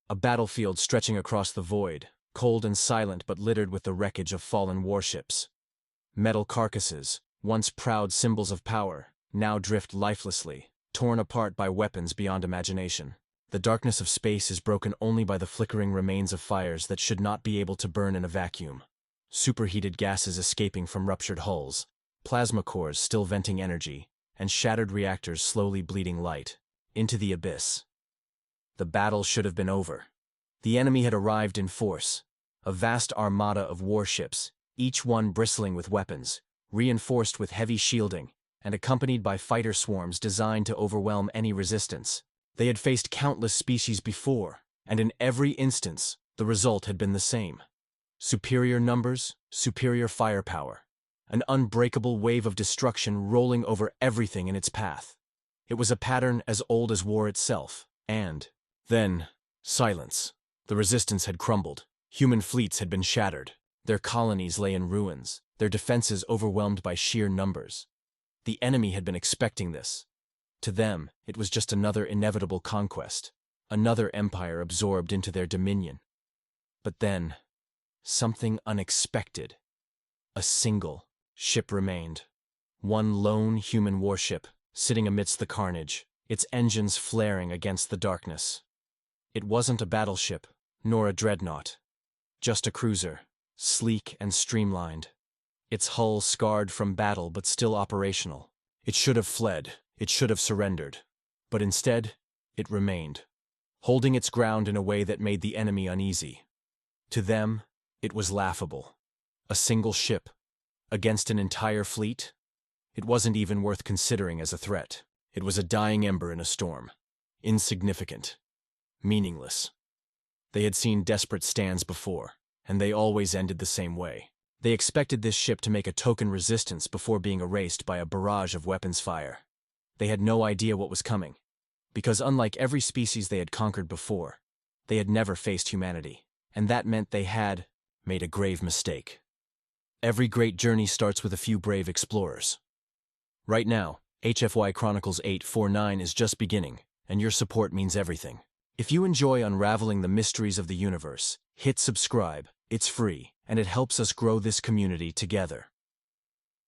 A battlefield stretching across the void, cold and silent but littered with the wreckage of fallen warships. Metal carcasses, once proud symbols of power, now drift lifelessly, torn apart by weapons beyond imagination. The darkness of space is broken only by the flickering remains of fires that should not be able to burn in a vacuum. Superheated gases escaping from ruptured hulls, plasma cores still venting energy, and shattered reactors slowly bleeding light into the abyss. The battle should have been over. The enemy had arrived in force, a vast armada of warships, each one bristling with weapons, reinforced with heavy shielding, and accompanied by fighter swarms designed to overwhelm any resistance. They had faced countless species before, and in every instance, the result had been the same. Superior numbers, superior firepower, an unbreakable wave of destruction rolling over everything in its path. It was a pattern as old as war itself, and then, silence. The resistance had crumbled. Human fleets had been shattered. Their colonies lay in ruins, their defenses overwhelmed by sheer numbers. The enemy had been expecting this. To them, it was just another inevitable conquest, another empire absorbed into their dominion. But then, something unexpected. A single ship remained. One lone human warship, sitting amidst the carnage, its engines flaring against the darkness. It wasn't a battleship, nor a dreadnought. Just a cruiser, sleek and streamlined. Its hull scarred from battle but still operational. It should have fled, it should have surrendered. But instead, it remained, holding its ground in a way that made the enemy uneasy. To them, it was laughable. A single ship, against an entire fleet? It wasn't even worth considering as a threat. It was a dying ember in a storm. Insignificant. Meaningless. They had seen desperate stands before, and they always ended the same way. They expected this ship to make a token resistance before being erased by a barrage of weapons fire. They had no idea what was coming, because unlike every species they had conquered before, they had never faced humanity, and that meant they had made a grave mistake. Every great journey starts with a few brave explorers. Right now, HFY Chronicles-849 is just beginning, and your support means everything. If you enjoy unraveling the mysteries of the universe, hit subscribe. It's free, and it helps us grow this community together.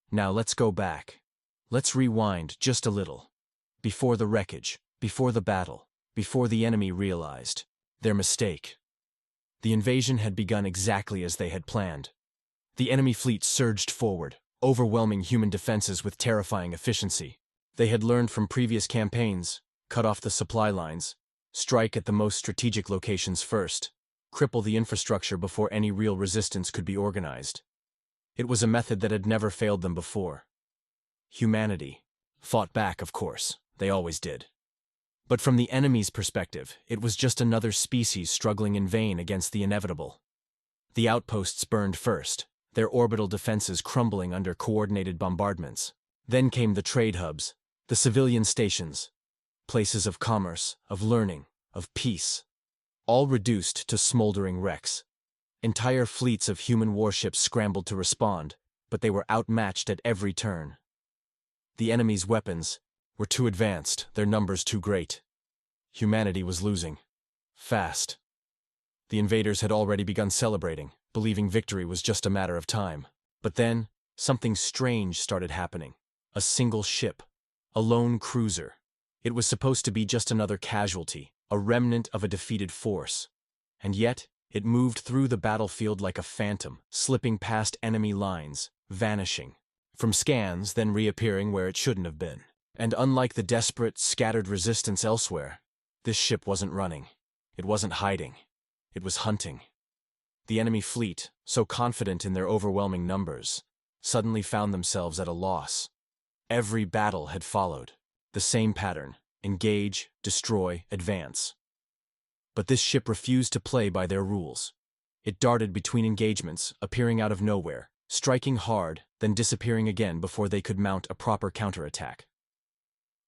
Now let's go back. Let's rewind just a little. Before the wreckage, before the battle, before the enemy realized their mistake. The invasion had begun exactly as they had planned. The enemy fleet surged forward, overwhelming human defenses with terrifying efficiency. They had learned from previous campaigns: cut off the supply lines, strike at the most strategic locations first, cripple the infrastructure before any real resistance could be organized. It was a method that had never failed them before. Humanity fought back, of course. They always did. But from the enemy's perspective, it was just another species struggling in vain against the inevitable. The outposts burned first, their orbital defenses crumbling under coordinated bombardments. Then came the trade hubs, the civilian stations, places of commerce, of learning, of peace, all reduced to smoldering wrecks. Entire fleets of human warships scrambled to respond, but they were outmatched at every turn. The enemy's weapons were too advanced, their numbers too great. Humanity was losing. Fast. The invaders had already begun celebrating, believing victory was just a matter of time. But then, something strange started happening. A single ship. A lone cruiser. It was supposed to be just another casualty, a remnant of a defeated force. And yet, it moved through the battlefield like a phantom, slipping past enemy lines, vanishing. From scans, then reappearing where it shouldn't have been. And unlike the desperate, scattered resistance elsewhere, this ship wasn't running. It wasn't hiding. It was hunting. The enemy fleet, so confident in their overwhelming numbers, suddenly found themselves at a loss. Every battle had followed. The same pattern: engage, destroy, advance. But this ship refused to play by their rules. It darted between engagements, appearing out of nowhere, striking hard, then disappearing again before they could mount a proper counterattack.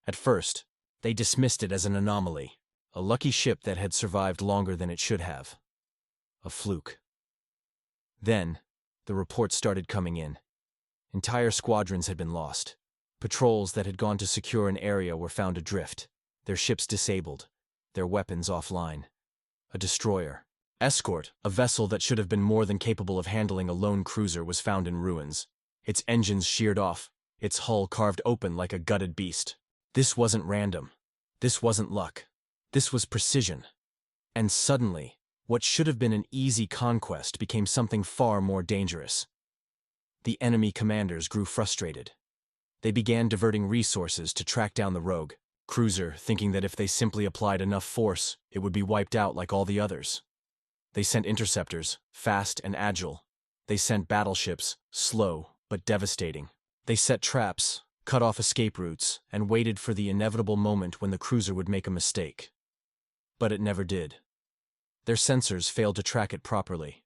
At first, they dismissed it as an anomaly, a lucky ship that had survived longer than it should have. A fluke. Then, the reports started coming in. Entire squadrons had been lost. Patrols that had gone to secure an area were found adrift, their ships disabled, their weapons offline. A destroyer. Escort, a vessel that should have been more than capable of handling a lone cruiser, was found in ruins. Its engines sheared off, its hull carved open like a gutted beast. This wasn't random. This wasn't luck. This was precision. And suddenly, what should have been an easy conquest became something far more dangerous. The enemy commanders grew frustrated. They began diverting resources to track down the rogue cruiser, thinking that if they simply applied enough force, it would be wiped out like all the others. They sent interceptors, fast and agile. They sent battleships, slow but devastating. They set traps, cut off escape routes, and waited for the inevitable moment when the cruiser would make a mistake. But it never did. Their sensors failed to track it properly.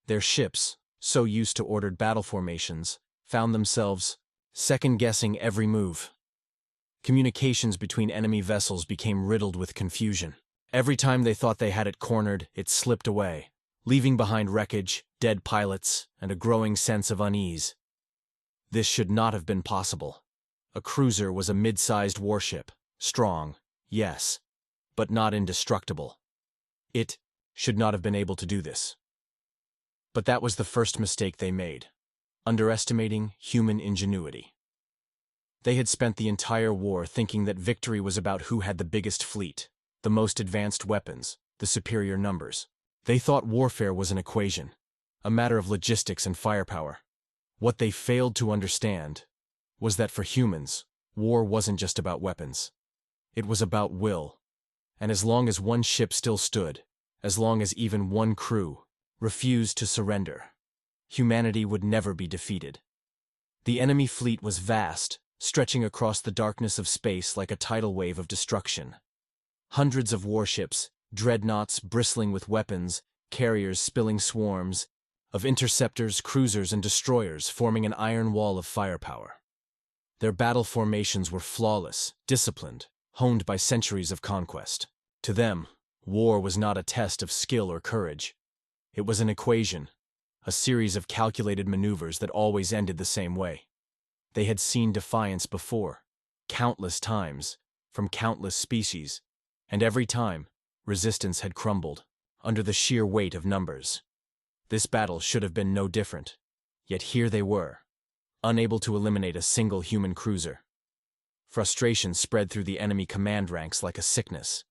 Their ships, so used to ordered battle formations, found themselves second-guessing every move. Communications between enemy vessels became riddled with confusion. Every time they thought they had it cornered, it slipped away, leaving behind wreckage, dead pilots, and a growing sense of unease. This should not have been possible. A cruiser was a mid-sized warship, strong, yes, but not indestructible. It should not have been able to do this. But that was the first mistake they made, underestimating human ingenuity. They had spent the entire war thinking that victory was about who had the biggest fleet, the most advanced weapons, the superior numbers. They thought warfare was an equation, a matter of logistics and firepower. What they failed to understand was that for humans, war wasn't just about weapons. It was about will. And as long as one ship still stood, as long as even one crew refused to surrender, humanity would never be defeated. The enemy fleet was vast, stretching across the darkness of space like a tidal wave of destruction. Hundreds of warships, dreadnoughts bristling with weapons, carriers spilling swarms, of interceptors, cruisers, and destroyers forming an iron wall of firepower. Their battle formations were flawless, disciplined, honed by centuries of conquest. To them, war was not a test of skill or courage. It was an equation, a series of calculated maneuvers that always ended the same way. They had seen defiance before, countless times, from countless species, and every time, resistance had crumbled, under the sheer weight of numbers. This battle should have been no different, yet here they were, unable to eliminate a single human cruiser. Frustration spread through the enemy command ranks like a sickness.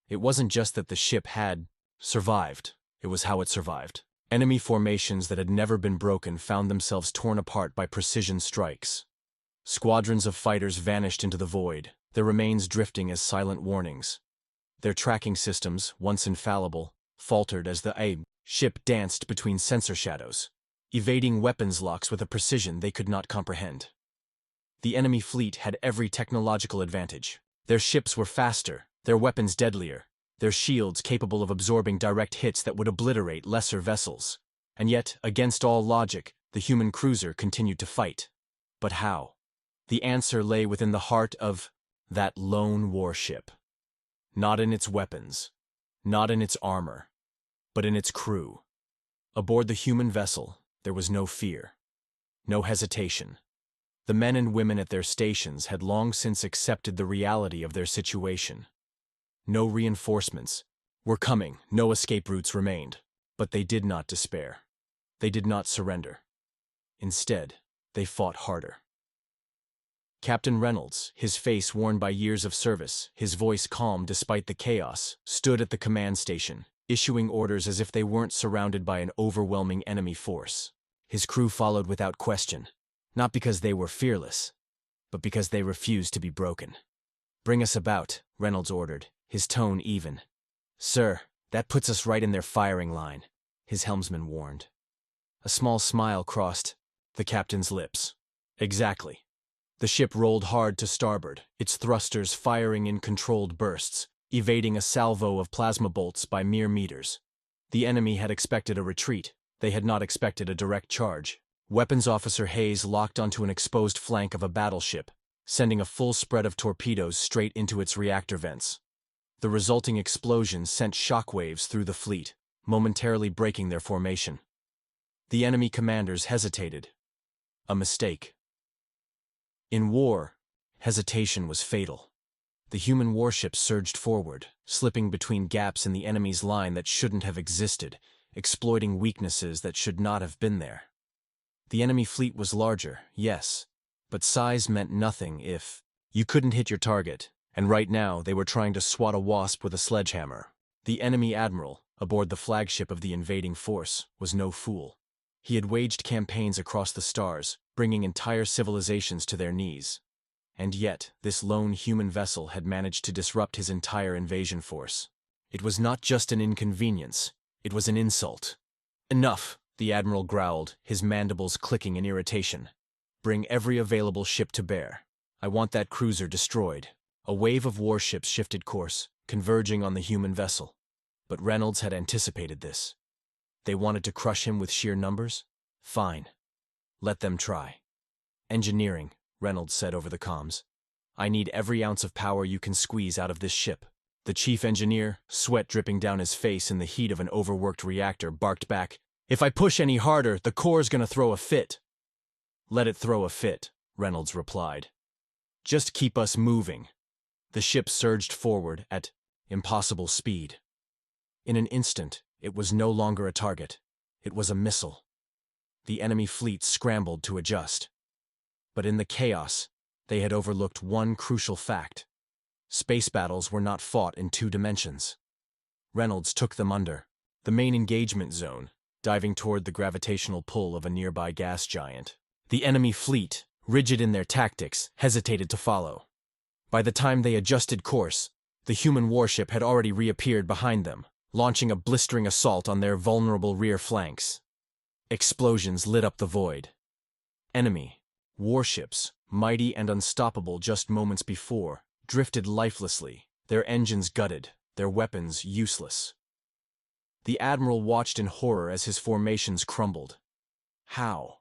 It wasn't just that the ship had survived, it was how it survived. Enemy formations that had never been broken found themselves torn apart by precision strikes. Squadrons of fighters vanished into the void, their remains drifting as silent warnings. Their tracking systems, once infallible, faltered as the ship danced between sensor shadows, evading weapons locks with a precision they could not comprehend. The enemy fleet had every technological advantage. Their ships were faster, their weapons deadlier, their shields capable of absorbing direct hits that would obliterate lesser vessels. And yet, against all logic, the human cruiser continued to fight. But how? The answer lay within the heart of that lone warship. Not in its weapons, not in its armor, but in its crew. Aboard the human vessel, there was no fear, no hesitation. The men and women at their stations had long since accepted the reality of their situation. No reinforcements were coming, no escape routes remained, but they did not despair. They did not surrender. Instead, they fought harder. Captain Reynolds, his face worn by years of service, his voice calm despite the chaos, stood at the command station, issuing orders as if they weren't surrounded by an overwhelming enemy force. His crew followed without question, not because they were fearless, but because they refused to be broken. "Bring us about," Reynolds ordered, his tone even. "Sir, that puts us right in their firing line," his helmsman warned. A small smile crossed the captain's lips. Exactly. The ship rolled hard to starboard, its thrusters firing in controlled bursts, evading a salvo of plasma bolts by mere meters. The enemy had expected a retreat. They had not expected a direct charge. Weapons Officer Hayes locked onto an exposed flank of a battleship, sending a full spread of torpedoes straight into its reactor vents. The resulting explosion sent shockwaves through the fleet, momentarily breaking their formation. The enemy commanders hesitated. A mistake. In war, hesitation was fatal. The human warships surged forward, slipping between gaps in the enemy's line that shouldn't have existed, exploiting weaknesses that should not have been there. The enemy fleet was larger, yes, but size meant nothing if you couldn't hit your target, and right now they were trying to swat a wasp with a sledgehammer. The enemy admiral, aboard the flagship of the invading force, was no fool. He had waged campaigns across the stars, bringing entire civilizations to their knees. And yet, this lone human vessel had managed to disrupt his entire invasion force. It was not just an inconvenience, it was an insult. "Enough," the admiral growled, his mandibles clicking in irritation. "Bring every available ship to bear. I want that cruiser destroyed." A wave of warships shifted course, converging on the human vessel. But Reynolds had anticipated this. They wanted to crush him with sheer numbers? Fine. Let them try. "Engineering," Reynolds said over the comms. "I need every ounce of power you can squeeze out of this ship." The chief engineer, sweat dripping down his face in the heat of an overworked reactor, barked back, "If I push any harder, the core's gonna throw a fit." "Let it throw a fit," Reynolds replied. "Just keep us moving." The ship surged forward at impossible speed. In an instant, it was no longer a target. It was a missile. The enemy fleet scrambled to adjust. But in the chaos, they had overlooked one crucial fact. Space battles were not fought in 2 dimensions. Reynolds took them under the main engagement zone, diving toward the gravitational pull of a nearby gas giant. The enemy fleet, rigid in their tactics, hesitated to follow. By the time they adjusted course, the human warship had already reappeared behind them, launching a blistering assault on their vulnerable rear flanks. Explosions lit up the void. Enemy warships, mighty and unstoppable just moments before, drifted lifelessly, their engines gutted, their weapons useless. The admiral watched in horror as his formations crumbled. How?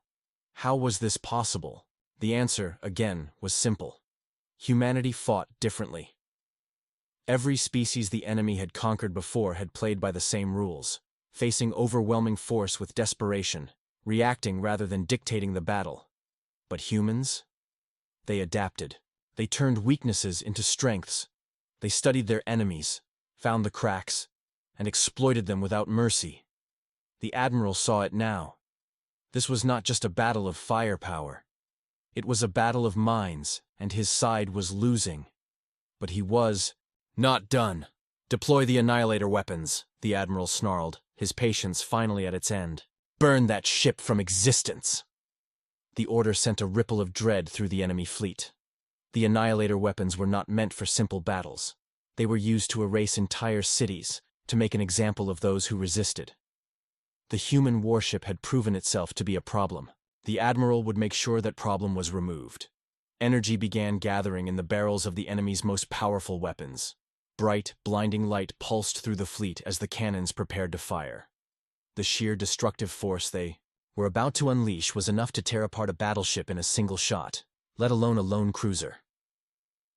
How was this possible? The answer, again, was simple. Humanity fought differently. Every species the enemy had conquered before had played by the same rules, facing overwhelming force with desperation, reacting rather than dictating the battle. But humans? They adapted. They turned weaknesses into strengths. They studied their enemies, found the cracks, and exploited them without mercy. The admiral saw it now. This was not just a battle of firepower. It was a battle of minds, and his side was losing. But he was not done. "Deploy the annihilator weapons," the admiral snarled, his patience finally at its end. "Burn that ship from existence." The order sent a ripple of dread through the enemy fleet. The annihilator weapons were not meant for simple battles. They were used to erase entire cities, to make an example of those who resisted. The human warship had proven itself to be a problem. The admiral would make sure that problem was removed. Energy began gathering in the barrels of the enemy's most powerful weapons. Bright, blinding light pulsed through the fleet as the cannons prepared to fire. The sheer destructive force they were about to unleash was enough to tear apart a battleship in a single shot, let alone a lone cruiser.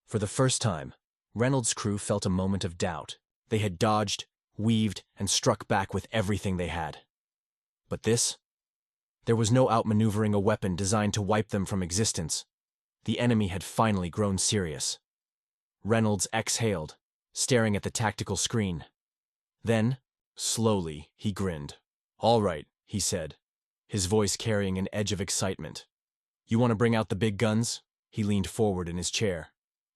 For the first time, Reynolds' crew felt a moment of doubt. They had dodged, weaved, and struck back with everything they had. But this? There was no outmaneuvering a weapon designed to wipe them from existence. The enemy had finally grown serious. Reynolds exhaled, staring at the tactical screen. Then, slowly, he grinned. "All right," he said, his voice carrying an edge of excitement. "You want to bring out the big guns?" He leaned forward in his chair.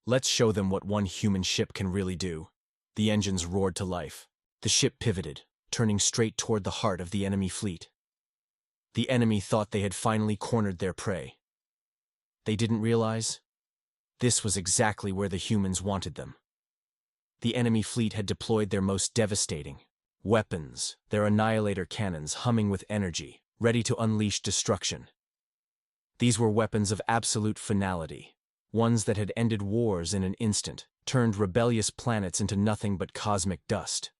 "Let's show them what one human ship can really do." The engines roared to life. The ship pivoted, turning straight toward the heart of the enemy fleet. The enemy thought they had finally cornered their prey. They didn't realize this was exactly where the humans wanted them. The enemy fleet had deployed their most devastating weapons, their annihilator cannons humming with energy, ready to unleash destruction. These were weapons of absolute finality, ones that had ended wars in an instant, turned rebellious planets into nothing but cosmic dust.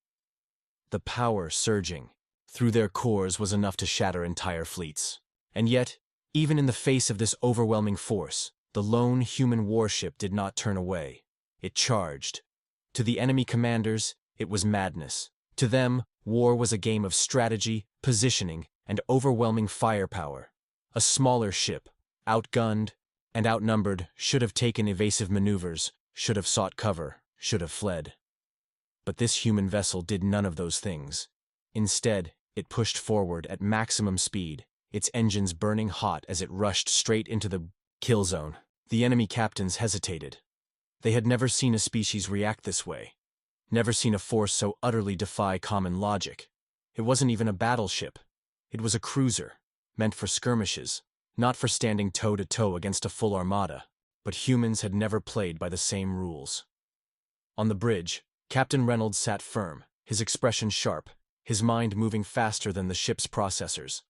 The power surging through their cores was enough to shatter entire fleets. And yet, even in the face of this overwhelming force, the lone human warship did not turn away. It charged. To the enemy commanders, it was madness. To them, war was a game of strategy, positioning, and overwhelming firepower. A smaller ship, outgunned and outnumbered, should have taken evasive maneuvers, should have sought cover, should have fled. But this human vessel did none of those things. Instead, it pushed forward at maximum speed, its engines burning hot as it rushed straight into the kill zone. The enemy captains hesitated. They had never seen a species react this way. Never seen a force so utterly defy common logic. It wasn't even a battleship. It was a cruiser, meant for skirmishes, not for standing toe-to-toe against a full armada. But humans had never played by the same rules. On the bridge, Captain Reynolds sat firm, his expression sharp, his mind moving faster than the ship's processors.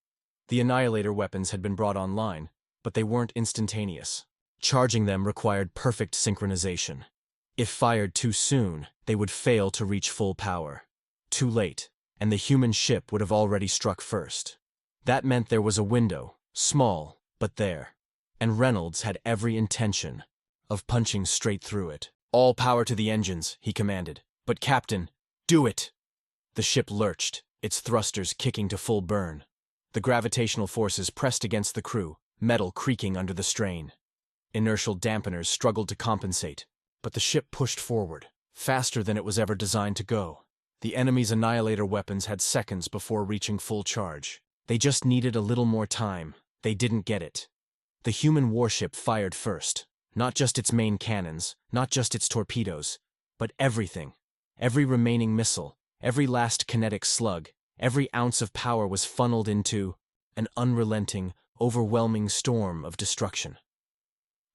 The Annihilator weapons had been brought online, but they weren't instantaneous. Charging them required perfect synchronization. If fired too soon, they would fail to reach full power. Too late, and the human ship would have already struck first. That meant there was a window, small, but there. And Reynolds had every intention of punching straight through it. "All power to the engines," he commanded. "But Captain, do it!" The ship lurched, its thrusters kicking to full burn. The gravitational forces pressed against the crew, metal creaking under the strain. Inertial dampeners struggled to compensate, but the ship pushed forward, faster than it was ever designed to go. The enemy's Annihilator weapons had seconds before reaching full charge. They just needed a little more time. They didn't get it. The human warship fired first. Not just its main cannons, not just its torpedoes, but everything. Every remaining missile, every last kinetic slug, every ounce of power was funneled into an unrelenting, overwhelming storm of destruction.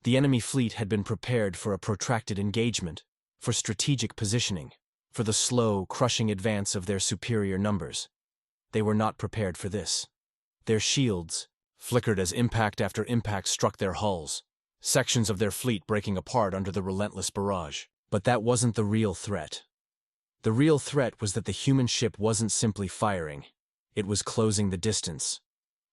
The enemy fleet had been prepared for a protracted engagement, for strategic positioning, for the slow, crushing advance of their superior numbers. They were not prepared for this. Their shields flickered as impact after impact struck their hulls, sections of their fleet breaking apart under the relentless barrage. But that wasn't the real threat. The real threat was that the human ship wasn't simply firing. It was closing the distance.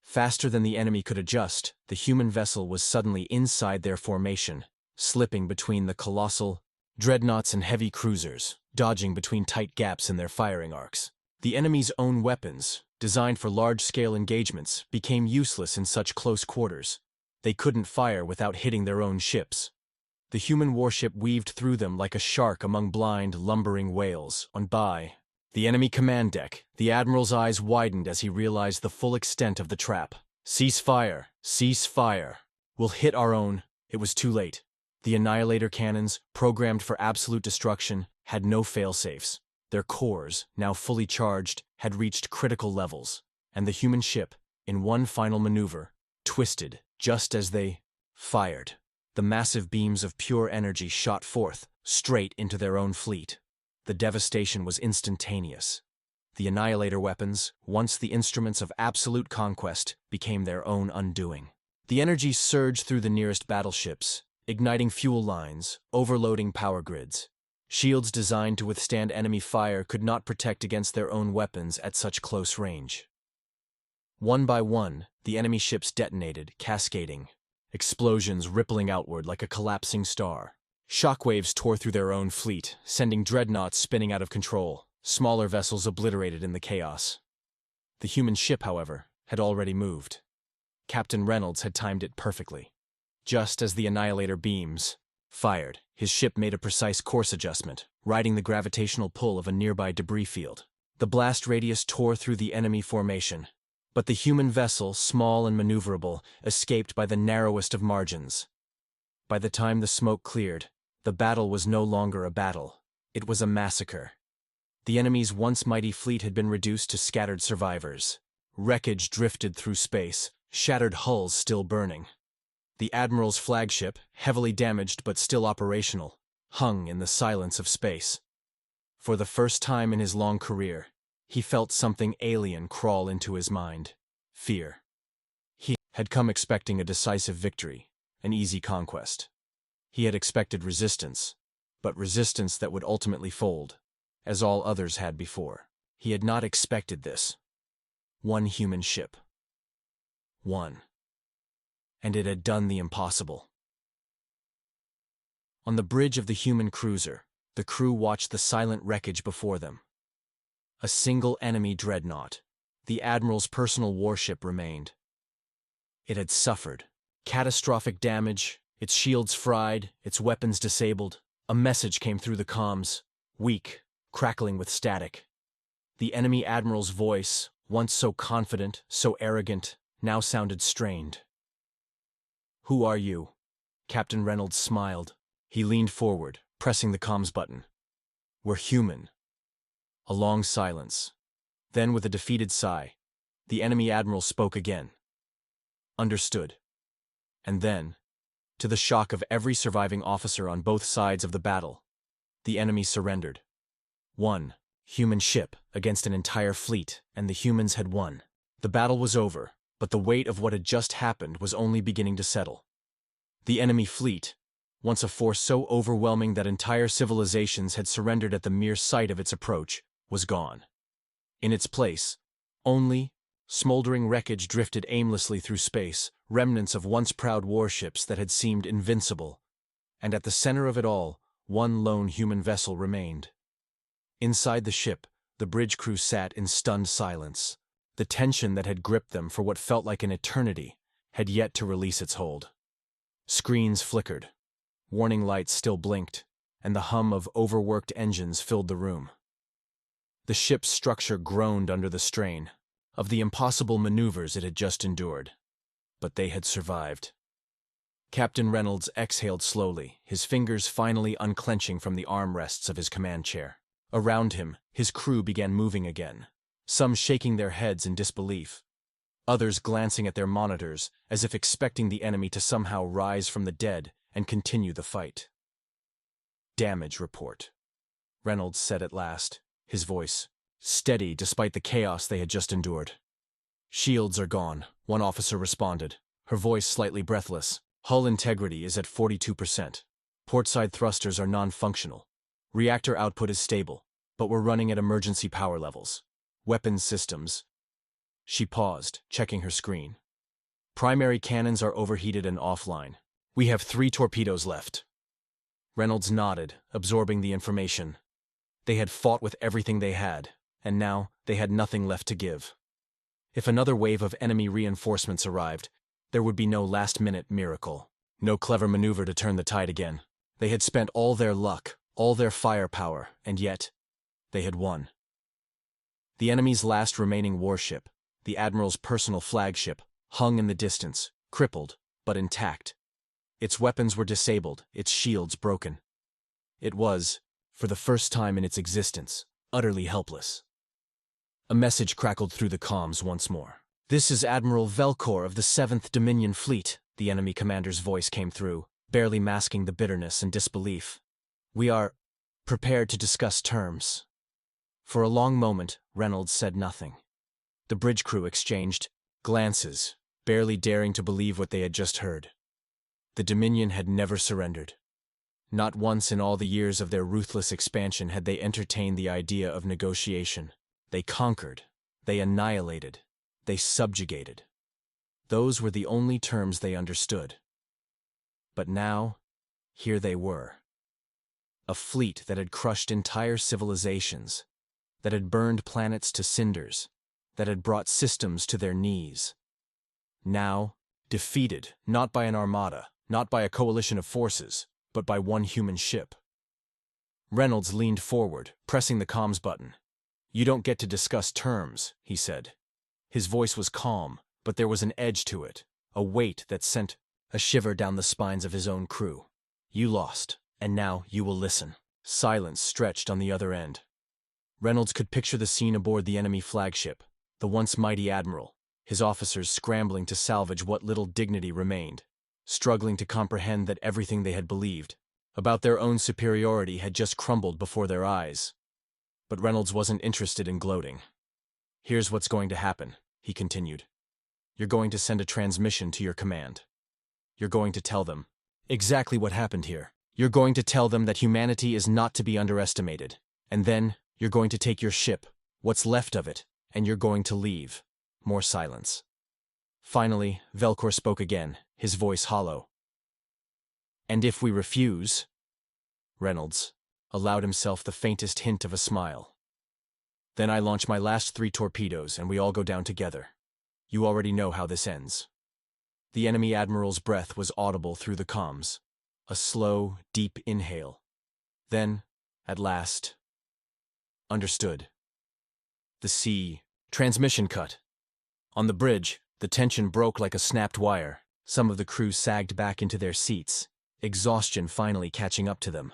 Faster than the enemy could adjust, the human vessel was suddenly inside their formation, slipping between the colossal dreadnoughts and heavy cruisers, dodging between tight gaps in their firing arcs. The enemy's own weapons, designed for large-scale engagements, became useless in such close quarters. They couldn't fire without hitting their own ships. The human warship weaved through them like a shark among blind, lumbering whales. On by the enemy command deck, the admiral's eyes widened as he realized the full extent of the trap. "Cease fire! Cease fire! We'll hit our own." It was too late. The Annihilator cannons, programmed for absolute destruction, had no fail-safes. Their cores, now fully charged, had reached critical levels, and the human ship, in one final maneuver, twisted just as they fired. The massive beams of pure energy shot forth, straight into their own fleet. The devastation was instantaneous. The Annihilator weapons, once the instruments of absolute conquest, became their own undoing. The energy surged through the nearest battleships, igniting fuel lines, overloading power grids. Shields designed to withstand enemy fire could not protect against their own weapons at such close range. One by one, the enemy ships detonated, cascading, explosions rippling outward like a collapsing star. Shockwaves tore through their own fleet, sending dreadnoughts spinning out of control, smaller vessels obliterated in the chaos. The human ship, however, had already moved. Captain Reynolds had timed it perfectly. Just as the Annihilator beams fired, his ship made a precise course adjustment, riding the gravitational pull of a nearby debris field. The blast radius tore through the enemy formation, but the human vessel, small and maneuverable, escaped by the narrowest of margins. By the time the smoke cleared, the battle was no longer a battle. It was a massacre. The enemy's once mighty fleet had been reduced to scattered survivors. Wreckage drifted through space, shattered hulls still burning. The Admiral's flagship, heavily damaged but still operational, hung in the silence of space. For the first time in his long career, he felt something alien crawl into his mind. Fear. He had come expecting a decisive victory, an easy conquest. He had expected resistance, but resistance that would ultimately fold, as all others had before. He had not expected this. One human ship. One. And it had done the impossible. On the bridge of the human cruiser, the crew watched the silent wreckage before them. A single enemy dreadnought, the Admiral's personal warship, remained. It had suffered catastrophic damage, its shields fried, its weapons disabled, A message came through the comms, weak, crackling with static. The enemy admiral's voice, once so confident, so arrogant, now sounded strained. "Who are you?" Captain Reynolds smiled. He leaned forward, pressing the comms button. "We're human." A long silence. Then, with a defeated sigh, the enemy admiral spoke again. "Understood." And then, to the shock of every surviving officer on both sides of the battle, the enemy surrendered. One human ship against an entire fleet, and the humans had won. The battle was over, but the weight of what had just happened was only beginning to settle. The enemy fleet, once a force so overwhelming that entire civilizations had surrendered at the mere sight of its approach, was gone. In its place, only smoldering wreckage drifted aimlessly through space, remnants of once proud warships that had seemed invincible. And at the center of it all, one lone human vessel remained. Inside the ship, the bridge crew sat in stunned silence. The tension that had gripped them for what felt like an eternity had yet to release its hold. Screens flickered, warning lights still blinked, and the hum of overworked engines filled the room. The ship's structure groaned under the strain of the impossible maneuvers it had just endured. But they had survived. Captain Reynolds exhaled slowly, his fingers finally unclenching from the armrests of his command chair. Around him, his crew began moving again, some shaking their heads in disbelief, others glancing at their monitors as if expecting the enemy to somehow rise from the dead and continue the fight. "Damage report," Reynolds said at last, his voice steady despite the chaos they had just endured. "Shields are gone," one officer responded, her voice slightly breathless. "Hull integrity is at 42%. Portside thrusters are non-functional. Reactor output is stable, but we're running at emergency power levels. Weapons systems—" She paused, checking her screen. "Primary cannons are overheated and offline. We have 3 torpedoes left." Reynolds nodded, absorbing the information. They had fought with everything they had, and now they had nothing left to give. If another wave of enemy reinforcements arrived, there would be no last-minute miracle, no clever maneuver to turn the tide again. They had spent all their luck, all their firepower, and yet they had won. The enemy's last remaining warship, the Admiral's personal flagship, hung in the distance, crippled, but intact. Its weapons were disabled, its shields broken. It was, for the first time in its existence, utterly helpless. A message crackled through the comms once more. "This is Admiral Velcor of the 7th Dominion Fleet," the enemy commander's voice came through, barely masking the bitterness and disbelief. "We are prepared to discuss terms." For a long moment, Reynolds said nothing. The bridge crew exchanged glances, barely daring to believe what they had just heard. The Dominion had never surrendered. Not once in all the years of their ruthless expansion had they entertained the idea of negotiation. They conquered, they annihilated, they subjugated. Those were the only terms they understood. But now, here they were. A fleet that had crushed entire civilizations, that had burned planets to cinders, that had brought systems to their knees. Now, defeated, not by an armada, not by a coalition of forces, but by one human ship. Reynolds leaned forward, pressing the comms button. "You don't get to discuss terms," he said. His voice was calm, but there was an edge to it, a weight that sent a shiver down the spines of his own crew. "You lost, and now you will listen." Silence stretched on the other end. Reynolds could picture the scene aboard the enemy flagship, the once mighty admiral, his officers scrambling to salvage what little dignity remained, struggling to comprehend that everything they had believed about their own superiority had just crumbled before their eyes. But Reynolds wasn't interested in gloating. "Here's what's going to happen," he continued. "You're going to send a transmission to your command. You're going to tell them exactly what happened here. You're going to tell them that humanity is not to be underestimated. And then you're going to take your ship, what's left of it, and you're going to leave." More silence. Finally, Velcor spoke again, his voice hollow. "And if we refuse?" Reynolds allowed himself the faintest hint of a smile. "Then I launch my last 3 torpedoes and we all go down together. You already know how this ends." The enemy admiral's breath was audible through the comms. A slow, deep inhale, Then, at last, understood. The sea. Transmission cut. On the bridge, the tension broke like a snapped wire. Some of the crew sagged back into their seats, exhaustion finally catching up to them.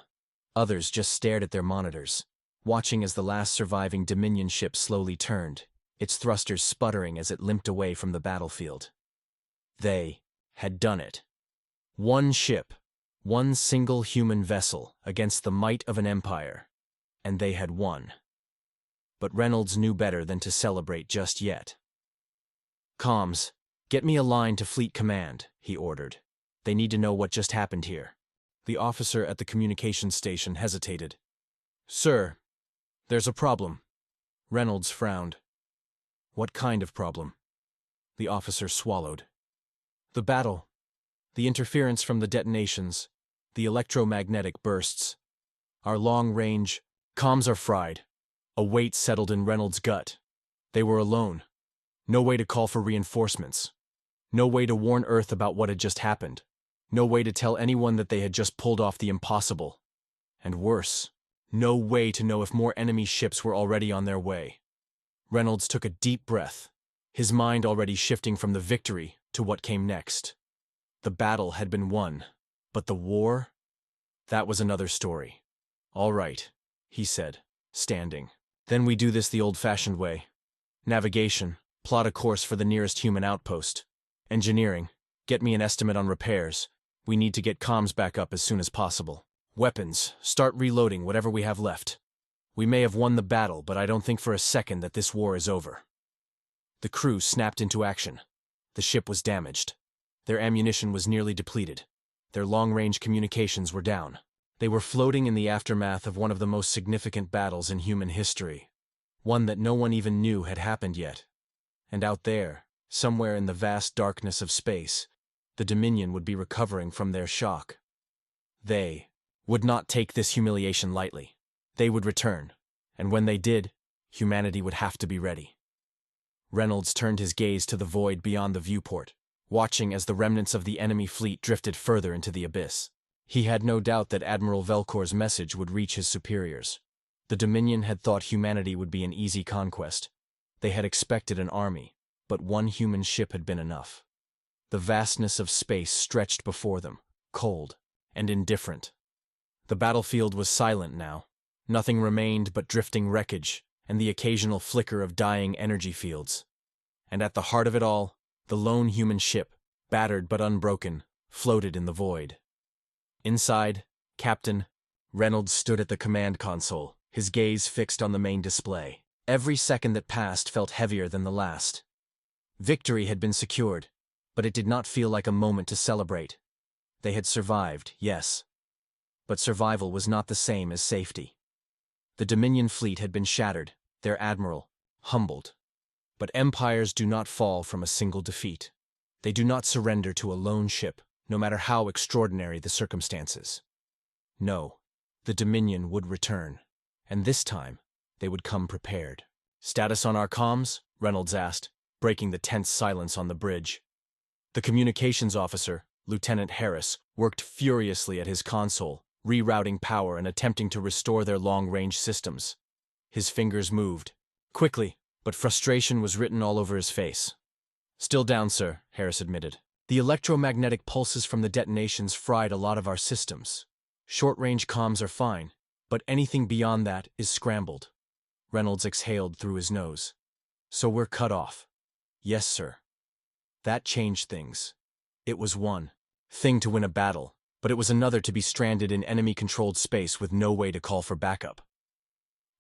Others just stared at their monitors, watching as the last surviving Dominion ship slowly turned, its thrusters sputtering as it limped away from the battlefield. They had done it. One ship, one single human vessel against the might of an empire, and they had won. But Reynolds knew better than to celebrate just yet. "Comms, get me a line to Fleet Command," he ordered. "They need to know what just happened here." The officer at the communications station hesitated. "Sir, there's a problem." Reynolds frowned. "What kind of problem?" The officer swallowed. "The battle. The interference from the detonations. The electromagnetic bursts. Our long-range comms are fried." A weight settled in Reynolds' gut. They were alone. No way to call for reinforcements. No way to warn Earth about what had just happened. No way to tell anyone that they had just pulled off the impossible. And worse, no way to know if more enemy ships were already on their way. Reynolds took a deep breath, his mind already shifting from the victory to what came next. The battle had been won, but the war? That was another story. "All right," he said, standing. "Then we do this the old-fashioned way. Navigation, plot a course for the nearest human outpost. Engineering, get me an estimate on repairs. We need to get comms back up as soon as possible. Weapons, start reloading whatever we have left. We may have won the battle, but I don't think for a second that this war is over." The crew snapped into action. The ship was damaged. Their ammunition was nearly depleted. Their long-range communications were down. They were floating in the aftermath of one of the most significant battles in human history. One that no one even knew had happened yet. And out there, somewhere in the vast darkness of space, the Dominion would be recovering from their shock. They would not take this humiliation lightly. They would return, and when they did, humanity would have to be ready. Reynolds turned his gaze to the void beyond the viewport, watching as the remnants of the enemy fleet drifted further into the abyss. He had no doubt that Admiral Velkor's message would reach his superiors. The Dominion had thought humanity would be an easy conquest. They had expected an army, but one human ship had been enough. The vastness of space stretched before them, cold and indifferent. The battlefield was silent now. Nothing remained but drifting wreckage and the occasional flicker of dying energy fields. And at the heart of it all, the lone human ship, battered but unbroken, floated in the void. Inside, Captain Reynolds stood at the command console, his gaze fixed on the main display. Every second that passed felt heavier than the last. Victory had been secured, but it did not feel like a moment to celebrate. They had survived, yes, but survival was not the same as safety. The Dominion fleet had been shattered, their admiral humbled. But empires do not fall from a single defeat. They do not surrender to a lone ship, no matter how extraordinary the circumstances. No, the Dominion would return, and this time they would come prepared. "Status on our comms?" Reynolds asked, breaking the tense silence on the bridge. The communications officer, Lieutenant Harris, worked furiously at his console, rerouting power and attempting to restore their long-range systems. His fingers moved quickly, but frustration was written all over his face. "Still down, sir," Harris admitted. "The electromagnetic pulses from the detonations fried a lot of our systems. Short-range comms are fine, but anything beyond that is scrambled." Reynolds exhaled through his nose. "So we're cut off." "Yes, sir." That changed things. It was one thing to win a battle, but it was another to be stranded in enemy-controlled space with no way to call for backup.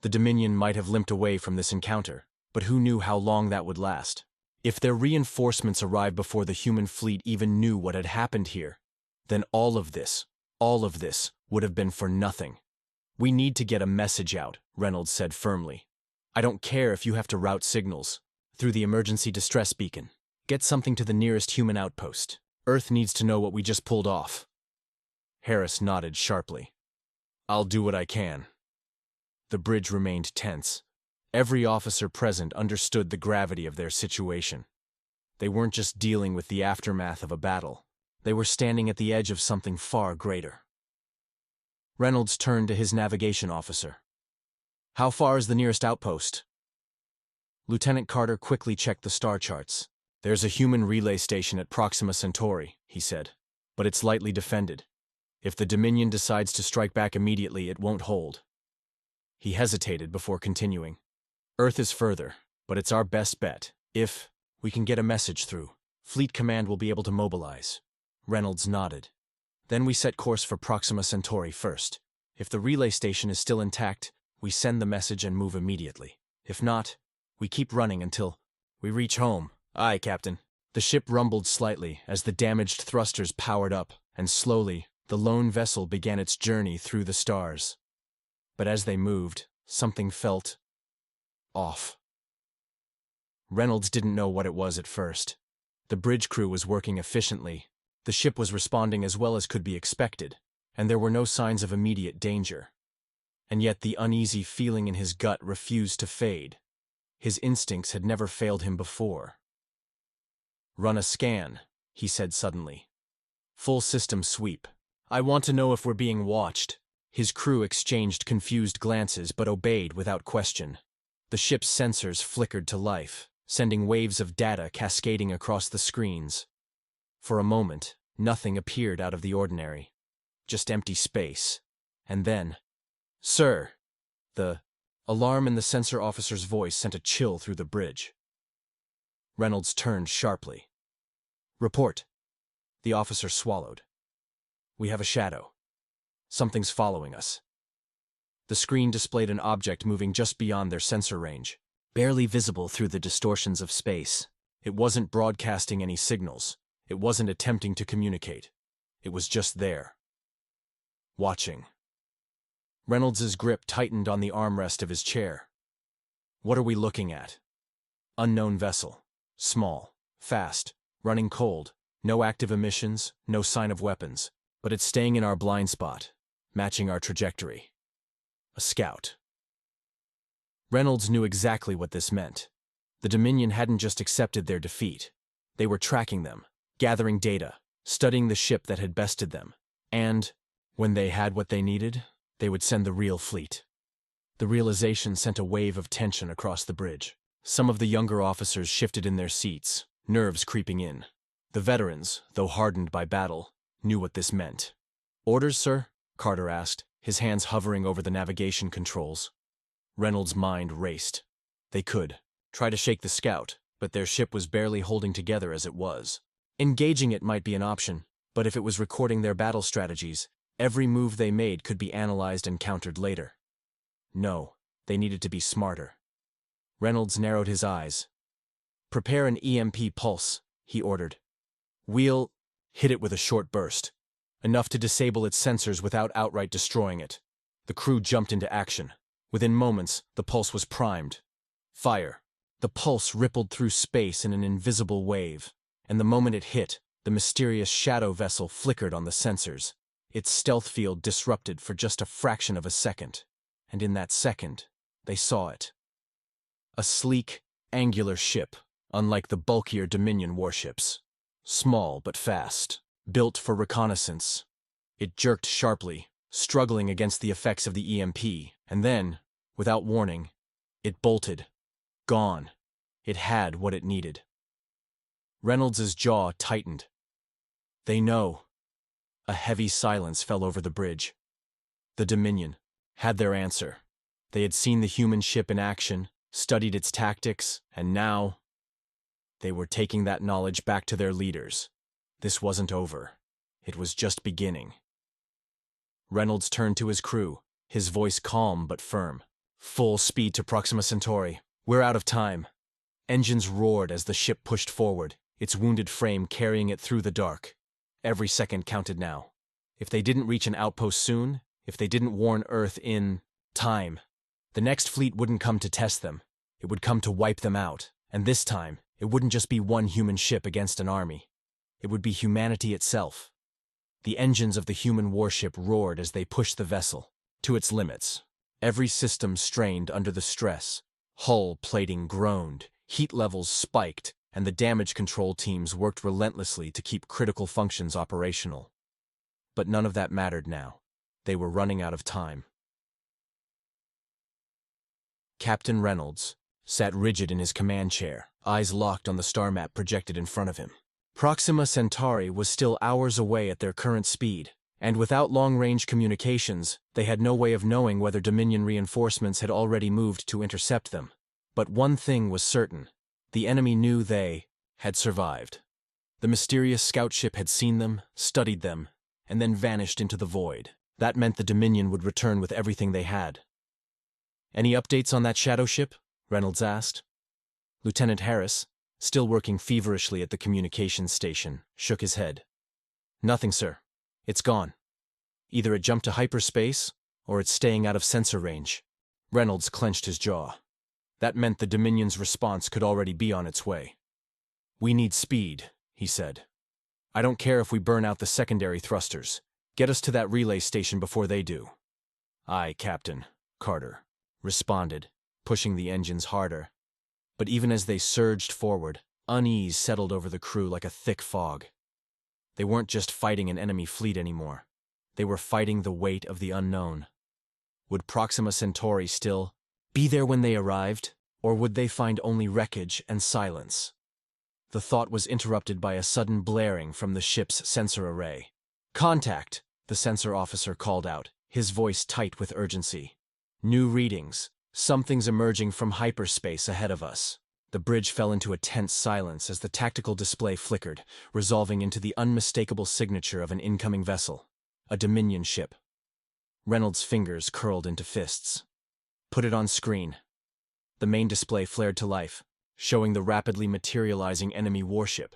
The Dominion might have limped away from this encounter, but who knew how long that would last? If their reinforcements arrived before the human fleet even knew what had happened here, then all of this would have been for nothing. "We need to get a message out," Reynolds said firmly. "I don't care if you have to route signals through the emergency distress beacon. Get something to the nearest human outpost. Earth needs to know what we just pulled off." Harris nodded sharply. "I'll do what I can." The bridge remained tense. Every officer present understood the gravity of their situation. They weren't just dealing with the aftermath of a battle. They were standing at the edge of something far greater. Reynolds turned to his navigation officer. "How far is the nearest outpost?" Lieutenant Carter quickly checked the star charts. "There's a human relay station at Proxima Centauri," he said, "but it's lightly defended. If the Dominion decides to strike back immediately, it won't hold." He hesitated before continuing. "Earth is further, but it's our best bet. If we can get a message through, Fleet Command will be able to mobilize." Reynolds nodded. "Then we set course for Proxima Centauri first. If the relay station is still intact, we send the message and move immediately. If not, we keep running until we reach home." "Aye, Captain." The ship rumbled slightly as the damaged thrusters powered up, and slowly, the lone vessel began its journey through the stars. But as they moved, something felt off. Reynolds didn't know what it was at first. The bridge crew was working efficiently, the ship was responding as well as could be expected, and there were no signs of immediate danger. And yet the uneasy feeling in his gut refused to fade. His instincts had never failed him before. "Run a scan," he said suddenly. "Full system sweep. I want to know if we're being watched." His crew exchanged confused glances but obeyed without question. The ship's sensors flickered to life, sending waves of data cascading across the screens. For a moment, nothing appeared out of the ordinary. Just empty space. And then, "Sir!" The alarm in the sensor officer's voice sent a chill through the bridge. Reynolds turned sharply. "Report." The officer swallowed. "We have a shadow. Something's following us." The screen displayed an object moving just beyond their sensor range, barely visible through the distortions of space. It wasn't broadcasting any signals. It wasn't attempting to communicate. It was just there. Watching. Reynolds's grip tightened on the armrest of his chair. "What are we looking at?" "Unknown vessel. Small. Fast. Running cold. No active emissions. No sign of weapons. But it's staying in our blind spot, matching our trajectory. A scout." Reynolds knew exactly what this meant. The Dominion hadn't just accepted their defeat. They were tracking them, gathering data, studying the ship that had bested them. And, when they had what they needed, they would send the real fleet. The realization sent a wave of tension across the bridge. Some of the younger officers shifted in their seats, nerves creeping in. The veterans, though hardened by battle, knew what this meant. "Orders, sir?" Carter asked, his hands hovering over the navigation controls. Reynolds' mind raced. They could try to shake the scout, but their ship was barely holding together as it was. Engaging it might be an option, but if it was recording their battle strategies, every move they made could be analyzed and countered later. No, they needed to be smarter. Reynolds narrowed his eyes. "Prepare an EMP pulse," he ordered. "We'll hit it with a short burst, enough to disable its sensors without outright destroying it." The crew jumped into action. Within moments, the pulse was primed. Fire. The pulse rippled through space in an invisible wave, and the moment it hit, the mysterious shadow vessel flickered on the sensors, its stealth field disrupted for just a fraction of a second. And in that second, they saw it. A sleek, angular ship, unlike the bulkier Dominion warships. Small but fast, built for reconnaissance. It jerked sharply, struggling against the effects of the EMP, and then, without warning, it bolted. Gone. It had what it needed. Reynolds's jaw tightened. They know. A heavy silence fell over the bridge. The Dominion had their answer. They had seen the human ship in action, studied its tactics, and now they were taking that knowledge back to their leaders. This wasn't over. It was just beginning. Reynolds turned to his crew, his voice calm but firm. "Full speed to Proxima Centauri. We're out of time." Engines roared as the ship pushed forward, its wounded frame carrying it through the dark. Every second counted now. If they didn't reach an outpost soon, if they didn't warn Earth in time, the next fleet wouldn't come to test them. It would come to wipe them out. And this time, it wouldn't just be one human ship against an army. It would be humanity itself. The engines of the human warship roared as they pushed the vessel to its limits. Every system strained under the stress. Hull plating groaned, heat levels spiked, and the damage control teams worked relentlessly to keep critical functions operational. But none of that mattered now. They were running out of time. Captain Reynolds sat rigid in his command chair, eyes locked on the star map projected in front of him. Proxima Centauri was still hours away at their current speed, and without long-range communications, they had no way of knowing whether Dominion reinforcements had already moved to intercept them. But one thing was certain: the enemy knew they had survived. The mysterious scout ship had seen them, studied them, and then vanished into the void. That meant the Dominion would return with everything they had. "Any updates on that shadow ship?" Reynolds asked. Lieutenant Harris, still working feverishly at the communications station, shook his head. "Nothing, sir. It's gone. Either it jumped to hyperspace, or it's staying out of sensor range." Reynolds clenched his jaw. That meant the Dominion's response could already be on its way. "We need speed," he said. "I don't care if we burn out the secondary thrusters. Get us to that relay station before they do." "Aye, Captain," Carter responded, pushing the engines harder. But even as they surged forward, unease settled over the crew like a thick fog. They weren't just fighting an enemy fleet anymore. They were fighting the weight of the unknown. Would Proxima Centauri still be there when they arrived, or would they find only wreckage and silence? The thought was interrupted by a sudden blaring from the ship's sensor array. "Contact!" the sensor officer called out, his voice tight with urgency. "New readings. Something's emerging from hyperspace ahead of us." The bridge fell into a tense silence as the tactical display flickered, resolving into the unmistakable signature of an incoming vessel. A Dominion ship. Reynolds' fingers curled into fists. "Put it on screen." The main display flared to life, showing the rapidly materializing enemy warship.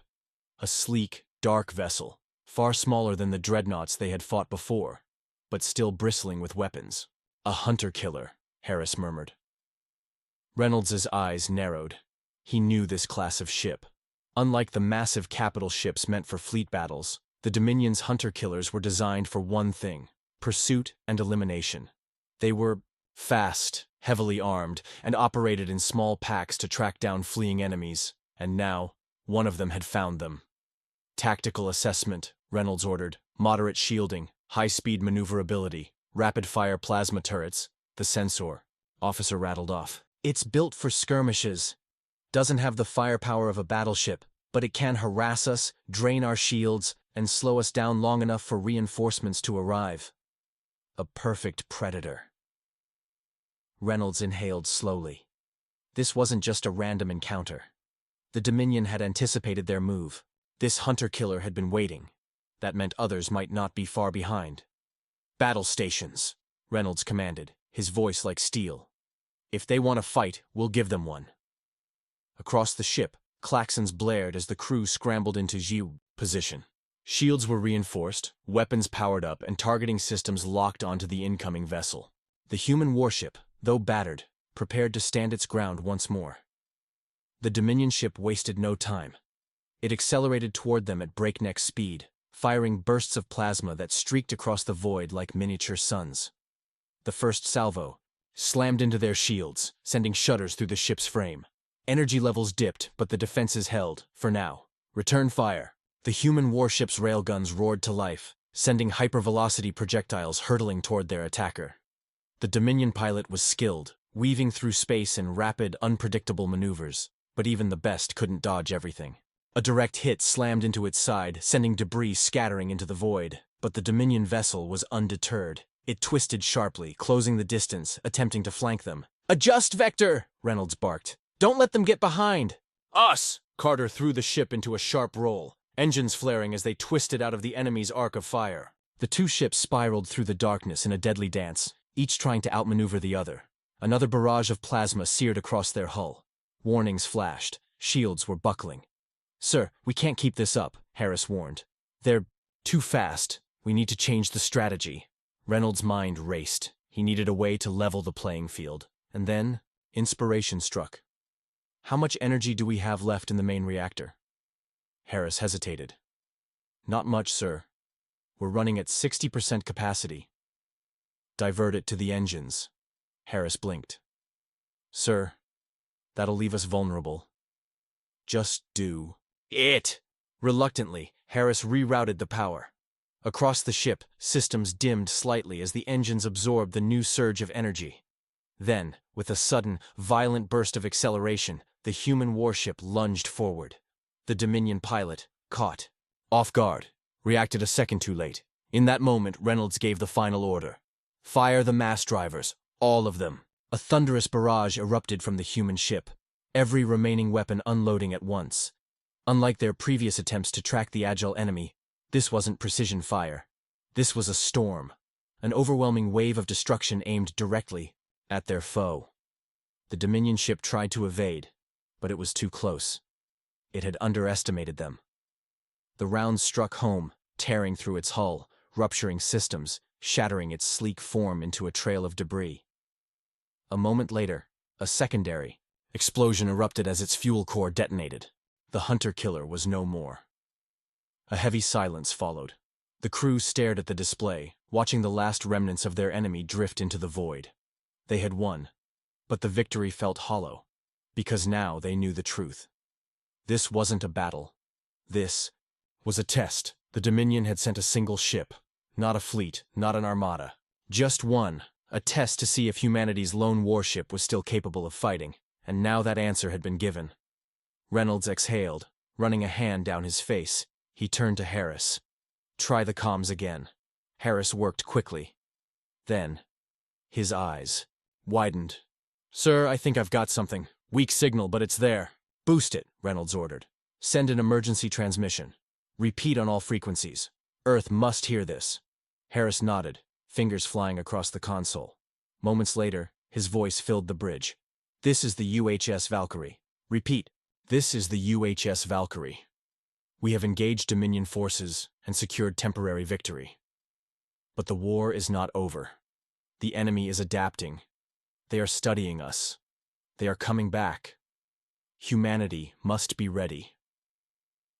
A sleek, dark vessel, far smaller than the dreadnoughts they had fought before, but still bristling with weapons. "A hunter-killer," Harris murmured. Reynolds' eyes narrowed. He knew this class of ship. Unlike the massive capital ships meant for fleet battles, the Dominion's hunter-killers were designed for one thing: pursuit and elimination. They were fast, heavily armed, and operated in small packs to track down fleeing enemies, and now one of them had found them. "Tactical assessment," Reynolds ordered. "Moderate shielding, high-speed maneuverability, rapid-fire plasma turrets." The sensor officer rattled off. "It's built for skirmishes. Doesn't have the firepower of a battleship, but it can harass us, drain our shields, and slow us down long enough for reinforcements to arrive. A perfect predator." Reynolds inhaled slowly. This wasn't just a random encounter. The Dominion had anticipated their move. This hunter-killer had been waiting. That meant others might not be far behind. "Battle stations," Reynolds commanded, his voice like steel. "If they want to fight, we'll give them one." Across the ship, klaxons blared as the crew scrambled into G position. Shields were reinforced, weapons powered up, and targeting systems locked onto the incoming vessel. The human warship, though battered, prepared to stand its ground once more. The Dominion ship wasted no time. It accelerated toward them at breakneck speed, firing bursts of plasma that streaked across the void like miniature suns. The first salvo slammed into their shields, sending shudders through the ship's frame. Energy levels dipped, but the defenses held, for now. "Return fire." The human warship's railguns roared to life, sending hypervelocity projectiles hurtling toward their attacker. The Dominion pilot was skilled, weaving through space in rapid, unpredictable maneuvers, but even the best couldn't dodge everything. A direct hit slammed into its side, sending debris scattering into the void, but the Dominion vessel was undeterred. It twisted sharply, closing the distance, attempting to flank them. "Adjust vector!" Reynolds barked. "Don't let them get behind!" "Us!" Carter threw the ship into a sharp roll, engines flaring as they twisted out of the enemy's arc of fire. The two ships spiraled through the darkness in a deadly dance, each trying to outmaneuver the other. Another barrage of plasma seared across their hull. Warnings flashed. Shields were buckling. "Sir, we can't keep this up," Harris warned. "They're too fast. We need to change the strategy." Reynolds' mind raced. He needed a way to level the playing field. And then, inspiration struck. "How much energy do we have left in the main reactor?" Harris hesitated. "Not much, sir. We're running at 60% capacity." "Divert it to the engines." Harris blinked. "Sir, that'll leave us vulnerable." "Just do it." Reluctantly, Harris rerouted the power. Across the ship, systems dimmed slightly as the engines absorbed the new surge of energy. Then, with a sudden, violent burst of acceleration, the human warship lunged forward. The Dominion pilot, caught off guard, reacted a second too late. In that moment, Reynolds gave the final order. Fire the mass drivers, all of them. A thunderous barrage erupted from the human ship, every remaining weapon unloading at once. Unlike their previous attempts to track the agile enemy, this wasn't precision fire. This was a storm, an overwhelming wave of destruction aimed directly at their foe. The Dominion ship tried to evade, but it was too close. It had underestimated them. The rounds struck home, tearing through its hull, rupturing systems, shattering its sleek form into a trail of debris. A moment later, a secondary explosion erupted as its fuel core detonated. The hunter-killer was no more. A heavy silence followed. The crew stared at the display, watching the last remnants of their enemy drift into the void. They had won, but the victory felt hollow, because now they knew the truth. This wasn't a battle. This was a test. The Dominion had sent a single ship, not a fleet, not an armada. Just one, a test to see if humanity's lone warship was still capable of fighting, and now that answer had been given. Reynolds exhaled, running a hand down his face. He turned to Harris. Try the comms again. Harris worked quickly. Then, his eyes widened. Sir, I think I've got something. Weak signal, but it's there. Boost it, Reynolds ordered. Send an emergency transmission. Repeat on all frequencies. Earth must hear this. Harris nodded, fingers flying across the console. Moments later, his voice filled the bridge. This is the UHS Valkyrie. Repeat. This is the UHS Valkyrie. We have engaged Dominion forces and secured temporary victory. But the war is not over. The enemy is adapting. They are studying us. They are coming back. Humanity must be ready.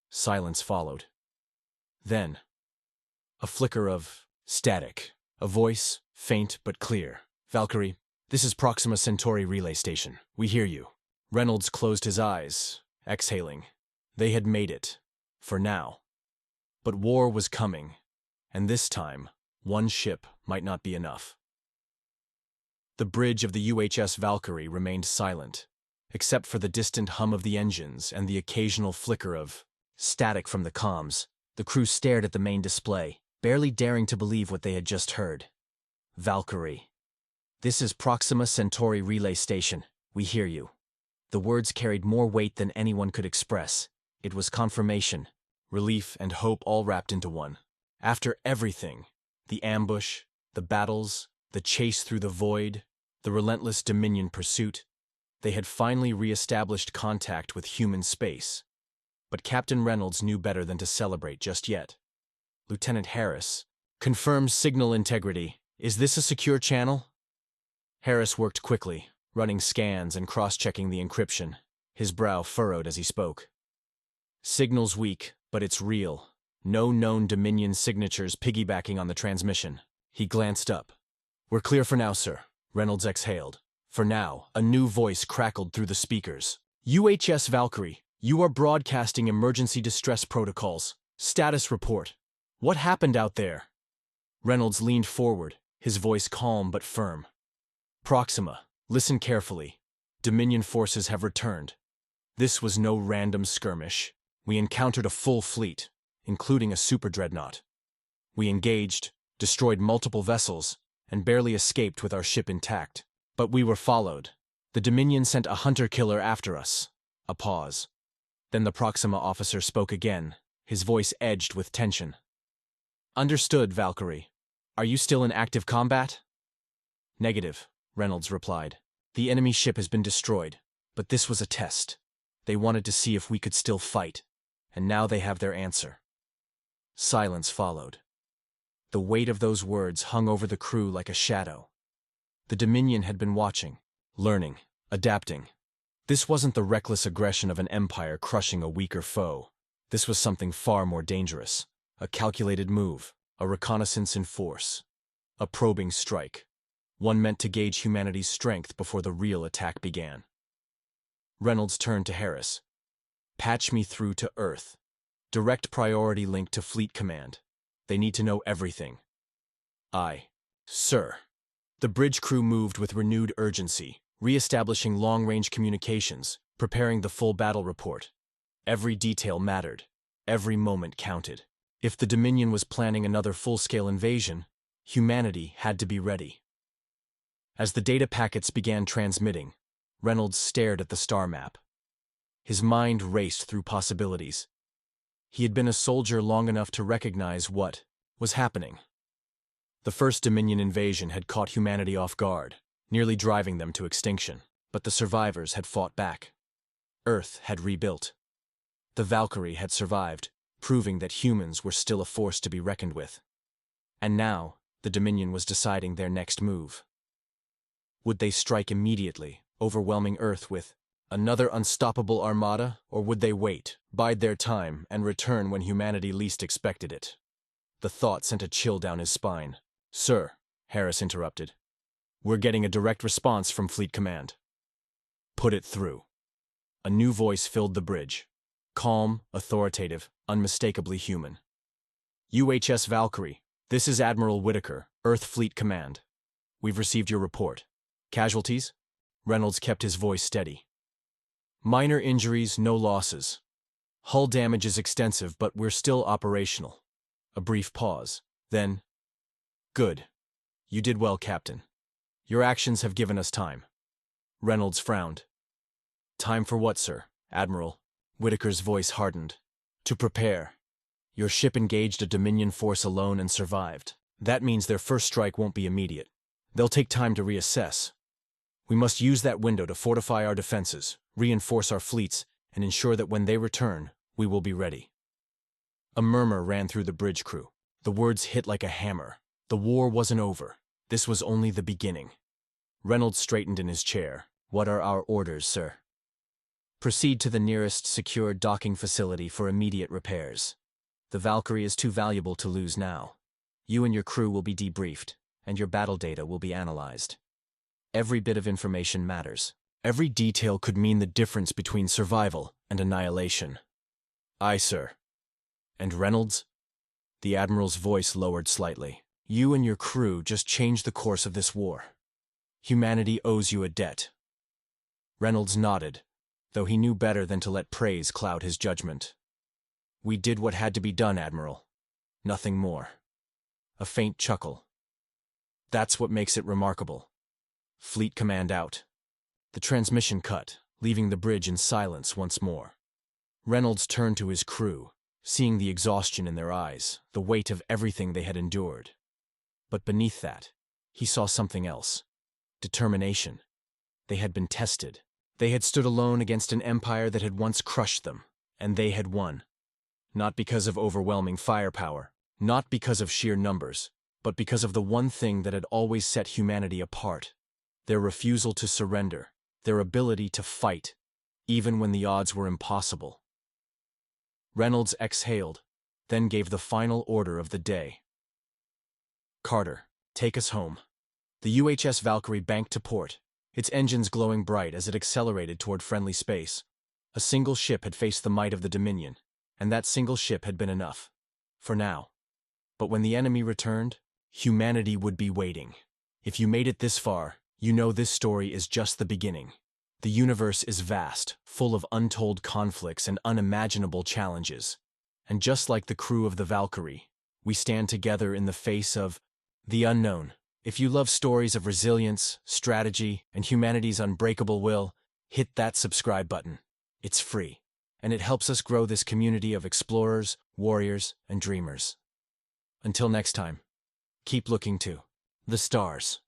Silence followed. Then, a flicker of static. A voice, faint but clear. Valkyrie, this is Proxima Centauri Relay Station. We hear you. Reynolds closed his eyes, exhaling. They had made it. For now. But war was coming, and this time, one ship might not be enough. The bridge of the UHS Valkyrie remained silent, except for the distant hum of the engines and the occasional flicker of static from the comms. The crew stared at the main display, barely daring to believe what they had just heard. Valkyrie. This is Proxima Centauri Relay Station. We hear you. The words carried more weight than anyone could express. It was confirmation, relief, and hope all wrapped into one. After everything, the ambush, the battles, the chase through the void, the relentless Dominion pursuit, they had finally re-established contact with human space. But Captain Reynolds knew better than to celebrate just yet. Lieutenant Harris, confirms signal integrity. Is this a secure channel? Harris worked quickly, running scans and cross-checking the encryption. His brow furrowed as he spoke. Signal's weak, but it's real. No known Dominion signatures piggybacking on the transmission. He glanced up. We're clear for now, sir. Reynolds exhaled. For now, a new voice crackled through the speakers. UHS Valkyrie, you are broadcasting emergency distress protocols. Status report. What happened out there? Reynolds leaned forward, his voice calm but firm. Proxima, listen carefully. Dominion forces have returned. This was no random skirmish. We encountered a full fleet, including a super dreadnought. We engaged, destroyed multiple vessels, and barely escaped with our ship intact. But we were followed. The Dominion sent a hunter-killer after us. A pause. Then the Proxima officer spoke again, his voice edged with tension. Understood, Valkyrie. Are you still in active combat? Negative, Reynolds replied. The enemy ship has been destroyed, but this was a test. They wanted to see if we could still fight, and now they have their answer. Silence followed. The weight of those words hung over the crew like a shadow. The Dominion had been watching, learning, adapting. This wasn't the reckless aggression of an empire crushing a weaker foe. This was something far more dangerous. A calculated move, a reconnaissance in force, a probing strike. One meant to gauge humanity's strength before the real attack began. Reynolds turned to Harris. Patch me through to Earth. Direct priority link to Fleet Command. They need to know everything. Aye, sir. The bridge crew moved with renewed urgency, re-establishing long-range communications, preparing the full battle report. Every detail mattered. Every moment counted. If the Dominion was planning another full-scale invasion, humanity had to be ready. As the data packets began transmitting, Reynolds stared at the star map. His mind raced through possibilities. He had been a soldier long enough to recognize what was happening. The first Dominion invasion had caught humanity off guard, nearly driving them to extinction, but the survivors had fought back. Earth had rebuilt. The Valkyrie had survived, proving that humans were still a force to be reckoned with. And now, the Dominion was deciding their next move. Would they strike immediately, overwhelming Earth with another unstoppable armada, or would they wait, bide their time, and return when humanity least expected it? The thought sent a chill down his spine. "Sir," Harris interrupted, "we're getting a direct response from Fleet Command." "Put it through." A new voice filled the bridge. Calm, authoritative, unmistakably human. "UHS Valkyrie, this is Admiral Whitaker, Earth Fleet Command. We've received your report. Casualties?" Reynolds kept his voice steady. "Minor injuries, no losses. Hull damage is extensive, but we're still operational." A brief pause. Then, "Good. You did well, Captain. Your actions have given us time." Reynolds frowned. "Time for what, sir, Admiral?" Whitaker's voice hardened. "To prepare. Your ship engaged a Dominion force alone and survived. That means their first strike won't be immediate. They'll take time to reassess. We must use that window to fortify our defenses, reinforce our fleets, and ensure that when they return, we will be ready." A murmur ran through the bridge crew. The words hit like a hammer. The war wasn't over. This was only the beginning. Reynolds straightened in his chair. "What are our orders, sir?" "Proceed to the nearest secure docking facility for immediate repairs. The Valkyrie is too valuable to lose now. You and your crew will be debriefed, and your battle data will be analyzed. Every bit of information matters. Every detail could mean the difference between survival and annihilation." "Aye, sir." "And Reynolds?" The Admiral's voice lowered slightly. "You and your crew just changed the course of this war. Humanity owes you a debt." Reynolds nodded, though he knew better than to let praise cloud his judgment. "We did what had to be done, Admiral. Nothing more." A faint chuckle. "That's what makes it remarkable." Fleet Command out. The transmission cut, leaving the bridge in silence once more. Reynolds turned to his crew, seeing the exhaustion in their eyes, the weight of everything they had endured. But beneath that, he saw something else. Determination. They had been tested. They had stood alone against an empire that had once crushed them, and they had won. Not because of overwhelming firepower, not because of sheer numbers, but because of the one thing that had always set humanity apart: their refusal to surrender, their ability to fight, even when the odds were impossible. Reynolds exhaled, then gave the final order of the day. "Carter, take us home." The UHS Valkyrie banked to port, its engines glowing bright as it accelerated toward friendly space. A single ship had faced the might of the Dominion, and that single ship had been enough. For now. But when the enemy returned, humanity would be waiting. If you made it this far, you know this story is just the beginning. The universe is vast, full of untold conflicts and unimaginable challenges. And just like the crew of the Valkyrie, we stand together in the face of the unknown. If you love stories of resilience, strategy, and humanity's unbreakable will, hit that subscribe button. It's free, and it helps us grow this community of explorers, warriors, and dreamers. Until next time, keep looking to the stars.